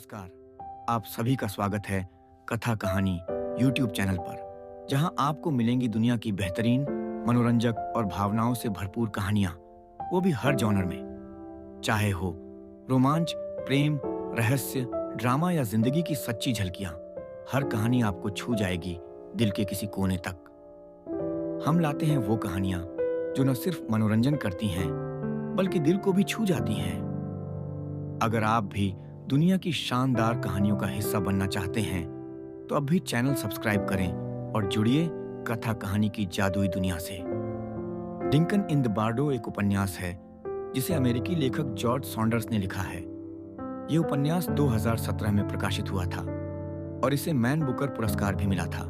नमस्कार। आप सभी का स्वागत है कथा कहानी YouTube चैनल पर, जहां आपको मिलेंगी दुनिया की बेहतरीन, मनोरंजक और भावनाओं से भरपूर कहानियां, वो भी हर जॉनर में। चाहे हो रोमांच, प्रेम, रहस्य, ड्रामा या जिंदगी की सच्ची झलकियां, हर कहानी आपको छू जाएगी दिल के किसी कोने तक। हम लाते हैं वो कहानियां जो न सिर्फ मनोरंजन करती हैं, बल्कि दिल को भी छू जाती हैं। अगर आप भी दुनिया की शानदार कहानियों का हिस्सा बनना चाहते हैं, तो अब भी चैनल सब्सक्राइब करें और जुड़िए कथा कहानी की जादुई दुनिया से। लिंकन इन द बारडो एक उपन्यास है जिसे अमेरिकी लेखक जॉर्ज सॉन्डर्स ने लिखा है। ये उपन्यास 2017 में प्रकाशित हुआ था और इसे मैन बुकर पुरस्कार भी मिला था।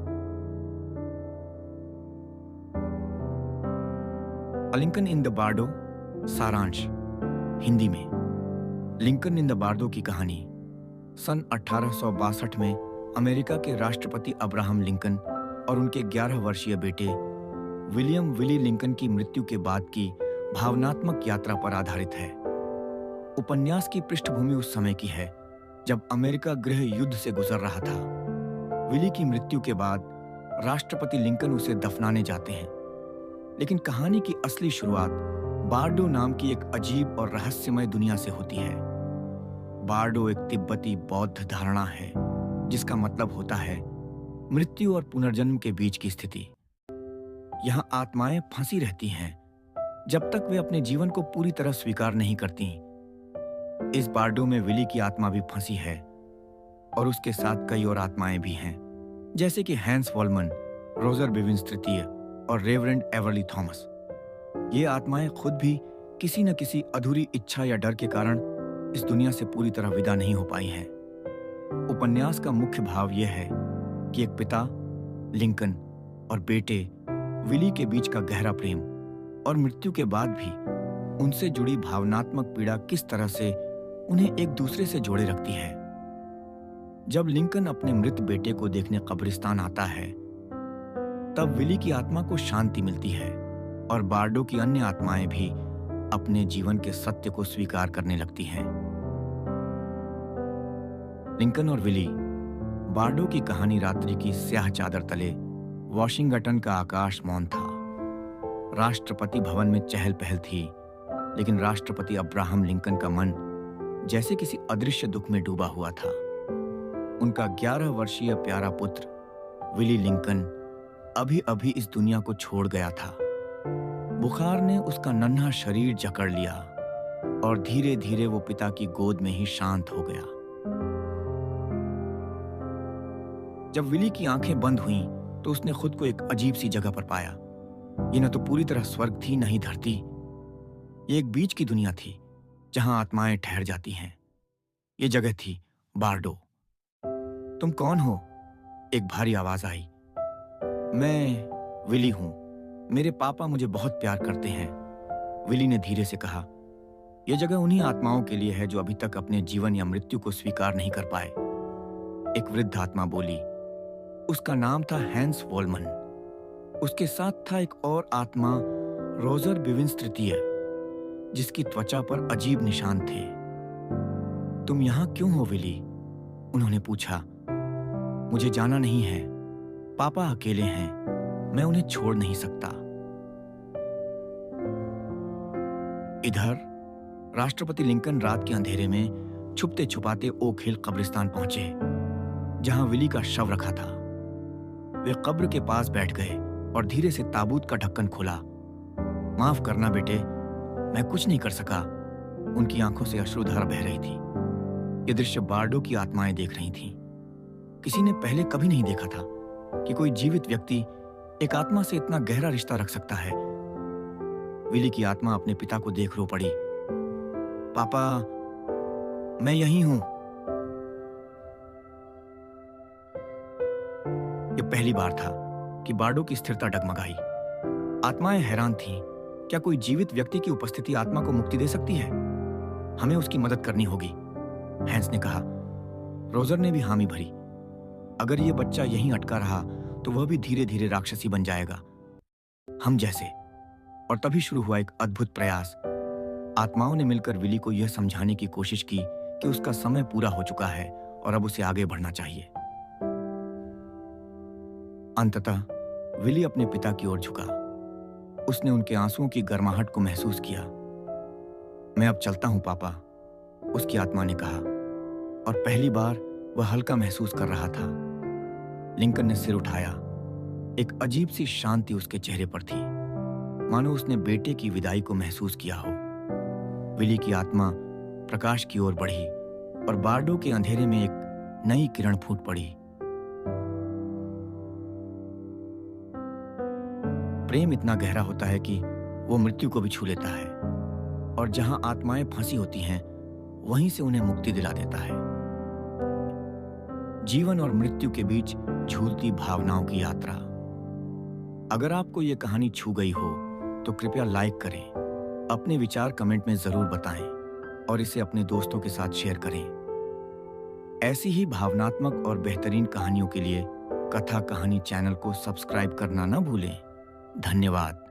लिंकन इन द बारडो सारांश हिंदी में। लिंकन इन द बारडो की कहानी सन 1862 में अमेरिका के राष्ट्रपति अब्राहम लिंकन और उनके 11 वर्षीय बेटे विलियम विली लिंकन की मृत्यु के बाद की भावनात्मक यात्रा पर आधारित है। उपन्यास की पृष्ठभूमि उस समय की है जब अमेरिका गृह युद्ध से गुजर रहा था। विली की मृत्यु के बाद राष्ट्रपति लिंकन उसे दफनाने जाते हैं, लेकिन कहानी की असली शुरुआत बारडो नाम की एक अजीब और रहस्यमय दुनिया से होती है। बारडो एक तिब्बती बौद्ध धारणा है जिसका मतलब होता है मृत्यु और पुनर्जन्म के बीच की स्थिति। यहां आत्माएं फंसी रहती हैं जब तक वे अपने जीवन को पूरी तरह स्वीकार नहीं करती। इस बारडो में विली की आत्मा भी फंसी है और उसके साथ कई और आत्माएं भी हैं, जैसे कि हैंस वॉलमन, रोजर बिविंस तृतीय और रेवरेंड एवरली थॉमस। ये आत्माएं खुद भी किसी न किसी अधूरी इच्छा या डर के कारण इस दुनिया से पूरी तरह विदा नहीं हो पाई हैं। उपन्यास का मुख्य भाव यह है कि एक पिता लिंकन और बेटे विली के बीच का गहरा प्रेम और मृत्यु के बाद भी उनसे जुड़ी भावनात्मक पीड़ा किस तरह से उन्हें एक दूसरे से जोड़े रखती है। जब लिंकन अपने मृत बेटे को देखने कब्रिस्तान आता है, तब विली की आत्मा को शांति मिलती है और बारडो की अन्य आत्माएं भी अपने जीवन के सत्य को स्वीकार करने लगती हैं। लिंकन और विली। बारडो की कहानी रात्रि की स्याह चादर तले वॉशिंगटन का आकाश मौन था। राष्ट्रपति भवन में चहल पहल थी, लेकिन राष्ट्रपति अब्राहम लिंकन का मन जैसे किसी अदृश्य दुख में डूबा हुआ था। उनका 11 वर्षीय प्यारा पुत्र विली लिंकन अभी अभी इस दुनिया को छोड़ गया था। बुखार ने उसका नन्हा शरीर जकड़ लिया और धीरे धीरे वो पिता की गोद में ही शांत हो गया। जब विली की आंखें बंद हुईं, तो उसने खुद को एक अजीब सी जगह पर पाया। ये न तो पूरी तरह स्वर्ग थी, न ही धरती। ये एक बीच की दुनिया थी जहां आत्माएं ठहर जाती हैं। ये जगह थी बारडो। तुम कौन हो? एक भारी आवाज आई। मैं विली हूं। मेरे पापा मुझे बहुत प्यार करते हैं, विली ने धीरे से कहा। यह जगह उन्हीं आत्माओं के लिए है जो अभी तक अपने जीवन या मृत्यु को स्वीकार नहीं कर पाए। एक वृद्ध आत्मा बोली। उसका नाम था हैंस वॉलमन। उसके साथ था एक और आत्मा, रोजर बिविंस तृतीय, जिसकी त्वचा पर अजीब निशान थे। तुम यहां क्यों हो विली? उन्होंने पूछा। मुझे जाना नहीं है। पापा अकेले हैं, मैं उन्हें छोड़ नहीं सकता। इधर राष्ट्रपति लिंकन रात के अंधेरे में छुपते छुपाते ओक हिल कब्रिस्तान पहुंचे, जहां विली का शव रखा था। वे कब्र के पास बैठ गए और धीरे से ताबूत का ढक्कन खोला। माफ करना बेटे, मैं कुछ नहीं कर सका। उनकी आंखों से अश्रुधारा बह रही थी। ये दृश्य बारडो की आत्माएं देख रही थीं। किसी ने पहले कभी नहीं देखा था कि कोई जीवित व्यक्ति एक आत्मा से इतना गहरा रिश्ता रख सकता है। विली की आत्मा अपने पिता को देख रो पड़ी। पापा, मैं यहीं हूं। यह पहली बार था कि बारडो की स्थिरता डगमगाई। आत्माएं हैरान थीं। क्या कोई जीवित व्यक्ति की उपस्थिति आत्मा को मुक्ति दे सकती है? हमें उसकी मदद करनी होगी, हैंस ने कहा। रोजर ने भी हामी भरी। अगर यह बच्चा यहीं अटका रहा तो वह भी धीरे धीरे राक्षसी बन जाएगा, हम जैसे। और तभी शुरू हुआ एक अद्भुत प्रयास। आत्माओं ने मिलकर विली को यह समझाने की कोशिश की कि उसका समय पूरा हो चुका है और अब उसे आगे बढ़ना चाहिए। अंततः विली अपने पिता की ओर झुका। उसने उनके आंसुओं की गर्माहट को महसूस किया। मैं अब चलता हूं पापा, उसकी आत्मा ने कहा, और पहली बार वह हल्का महसूस कर रहा था। लिंकन ने सिर उठाया। एक अजीब सी शांति उसके चेहरे पर थी, मानो उसने बेटे की विदाई को महसूस किया हो। विली की आत्मा प्रकाश की ओर बढ़ी और बारडो के अंधेरे में एक नई किरण फूट पड़ी। प्रेम इतना गहरा होता है कि वो मृत्यु को भी छू लेता है, और जहां आत्माएं फंसी होती हैं, वहीं से उन्हें मुक्ति दिला देता है। जीवन और मृत्यु के बीच झूलती भावनाओं की यात्रा। अगर आपको ये कहानी छू गई हो तो कृपया लाइक करें, अपने विचार कमेंट में जरूर बताएं और इसे अपने दोस्तों के साथ शेयर करें। ऐसी ही भावनात्मक और बेहतरीन कहानियों के लिए कथा कहानी चैनल को सब्सक्राइब करना न भूलें। धन्यवाद।